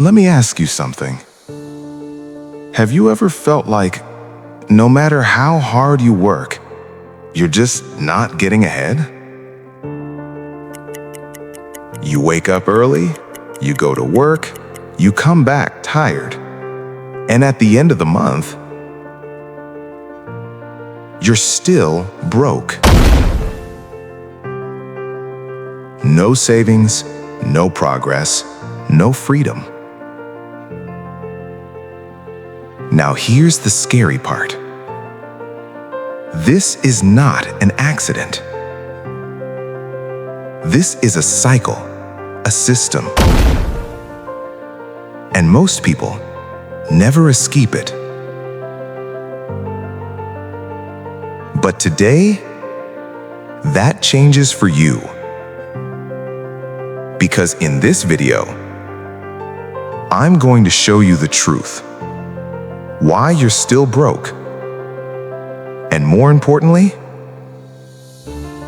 Let me ask you something. Have you ever felt like no matter how hard you work, you're just not getting ahead? You wake up early, you go to work, you come back tired, and at the end of the month, you're still broke. No savings, no progress, no freedom. Now here's the scary part. This is not an accident. This is a cycle, a system. And most people never escape it. But today, that changes for you. Because in this video, I'm going to show you the truth. Why you're still broke. And more importantly,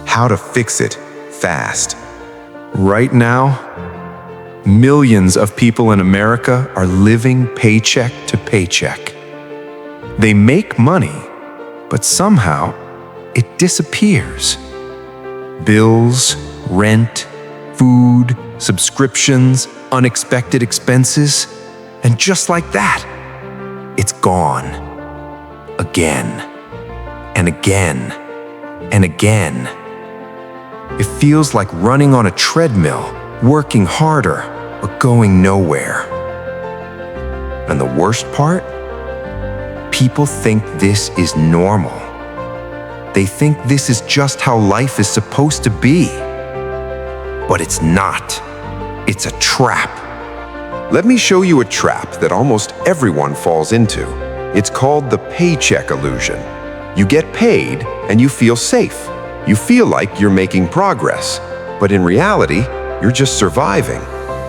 how to fix it fast. Right now, millions of people in America are living paycheck to paycheck. They make money, but somehow it disappears. Bills, rent, food, subscriptions, unexpected expenses, and just like that, it's gone. Again, and again, and again. It feels like running on a treadmill, working harder, but going nowhere. And the worst part? People think this is normal. They think this is just how life is supposed to be. But it's not. It's a trap. Let me show you a trap that almost everyone falls into. It's called the paycheck illusion. You get paid and you feel safe. You feel like you're making progress. But in reality, you're just surviving.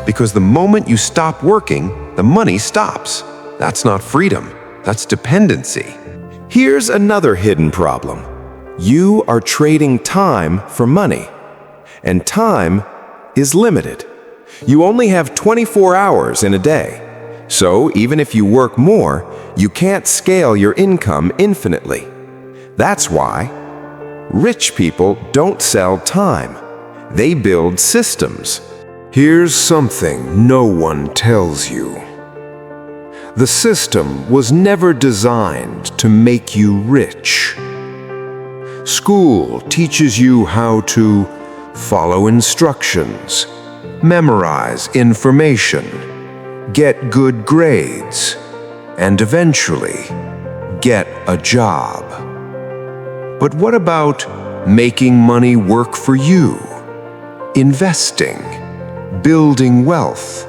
Because the moment you stop working, the money stops. That's not freedom. That's dependency. Here's another hidden problem. You are trading time for money. And time is limited. You only have 24 hours in a day. So even if you work more, you can't scale your income infinitely. That's why rich people don't sell time. They build systems. Here's something no one tells you. The system was never designed to make you rich. School teaches you how to follow instructions, memorize information, get good grades, and eventually get a job. But what about making money work for you? Investing, building wealth,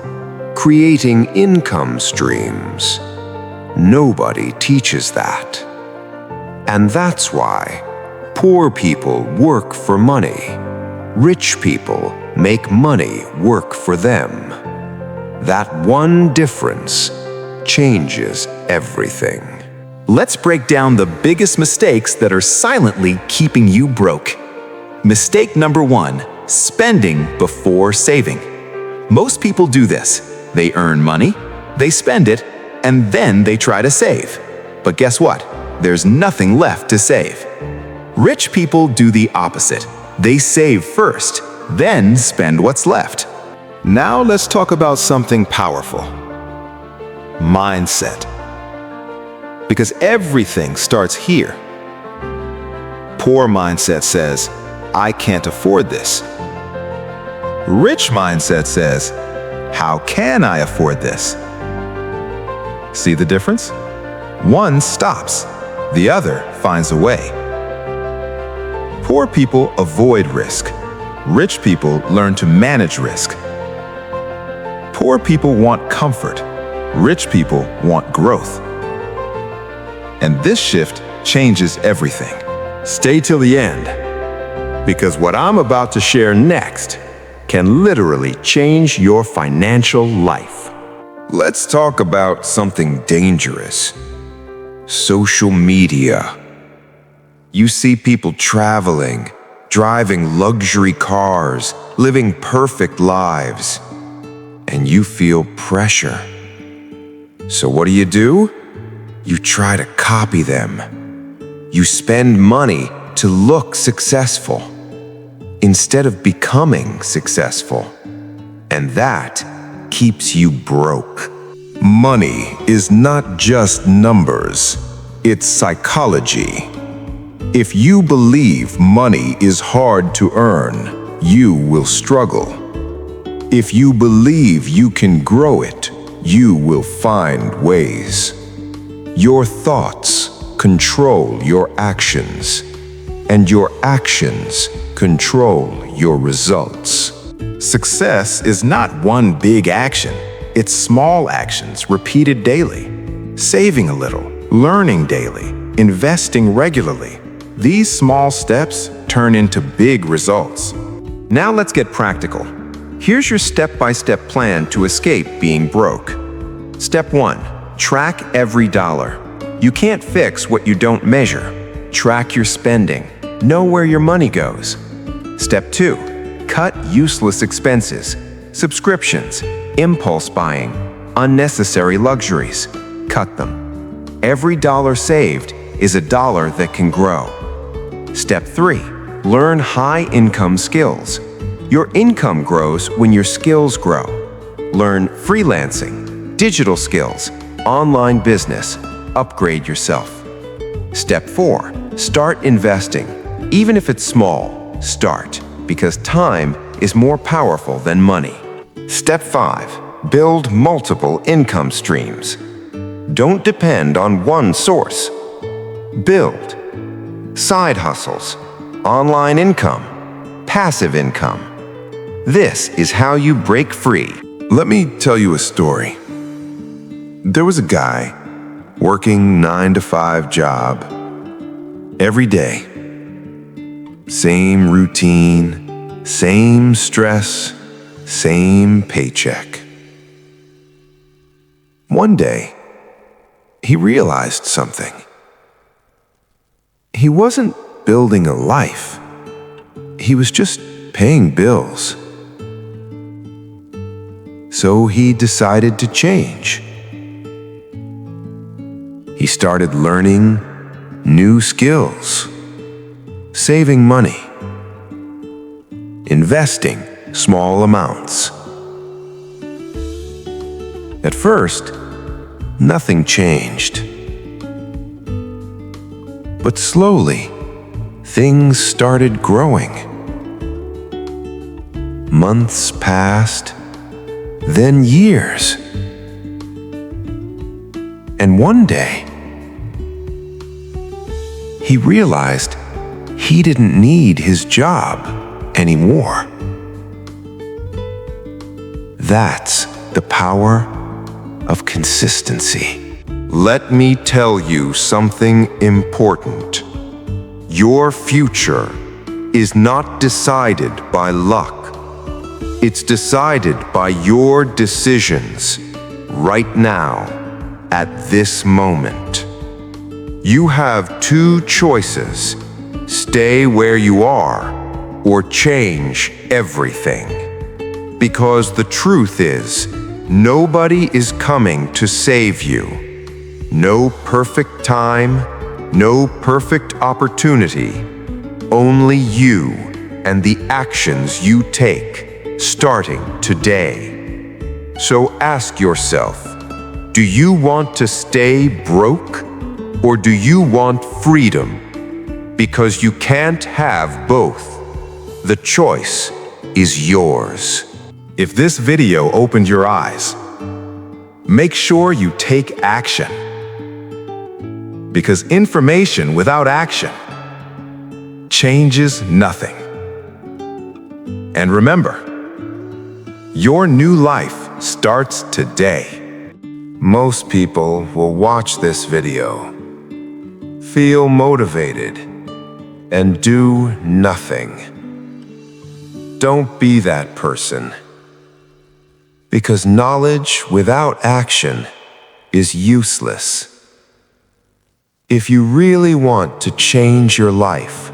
creating income streams. Nobody teaches that. And that's why poor people work for money. Rich people make money work for them. That one difference changes everything. Let's break down the biggest mistakes that are silently keeping you broke. Mistake number 1, spending before saving. Most people do this. They earn money, they spend it, and then they try to save. But guess what? There's nothing left to save. Rich people do the opposite. They save first, then spend what's left. Now let's talk about something powerful. Mindset. Because everything starts here. Poor mindset says, I can't afford this. Rich mindset says, how can I afford this? See the difference? One stops, the other finds a way. Poor people avoid risk. Rich people learn to manage risk. Poor people want comfort. Rich people want growth. And this shift changes everything. Stay till the end, because what I'm about to share next can literally change your financial life. Let's talk about something dangerous. Social media. You see people traveling, driving luxury cars, living perfect lives. and you feel pressure. So what do? You try to copy them. You spend money to look successful instead of becoming successful. And that keeps you broke. Money is not just numbers, it's psychology. If you believe money is hard to earn, you will struggle. If you believe you can grow it, you will find ways. Your thoughts control your actions, and your actions control your results. Success is not one big action. It's small actions repeated daily. Saving a little, learning daily, investing regularly. These small steps turn into big results. Now let's get practical. Here's your step-by-step plan to escape being broke. Step 1. Track every dollar. You can't fix what you don't measure. Track your spending. Know where your money goes. Step 2. Cut useless expenses, subscriptions, impulse buying, unnecessary luxuries. Cut them. Every dollar saved is a dollar that can grow. Step 3. Learn high-income skills. Your income grows when your skills grow. Learn freelancing, digital skills, online business. Upgrade yourself. Step 4. Start investing. Even if it's small, start, because time is more powerful than money. Step 5. Build multiple income streams. Don't depend on one source. Build side hustles, online income, passive income. This is how you break free. Let me tell you a story. There was a guy working 9-to-5 job every day. Same routine, same stress, same paycheck. One day, he realized something. He wasn't building a life. He was just paying bills. So he decided to change. He started learning new skills, saving money, investing small amounts. At first, nothing changed. But slowly, things started growing. Months passed, then years. And one day, he realized he didn't need his job anymore. That's the power of consistency. Let me tell you something important. Your future is not decided by luck. It's decided by your decisions right now, at this moment. You have two choices: stay where you are or change everything. Because the truth is, nobody is coming to save you. No perfect time, no perfect opportunity. Only you and the actions you take, starting today. So ask yourself, do you want to stay broke, or do you want freedom? Because you can't have both. The choice is yours. If this video opened your eyes, make sure you take action. Because information without action changes nothing. And remember, your new life starts today. Most people will watch this video, feel motivated, and do nothing. Don't be that person. Because knowledge without action is useless. If you really want to change your life,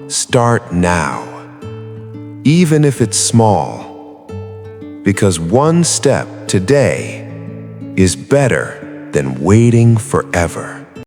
start now. Even if it's small, Because one step today is better than waiting forever.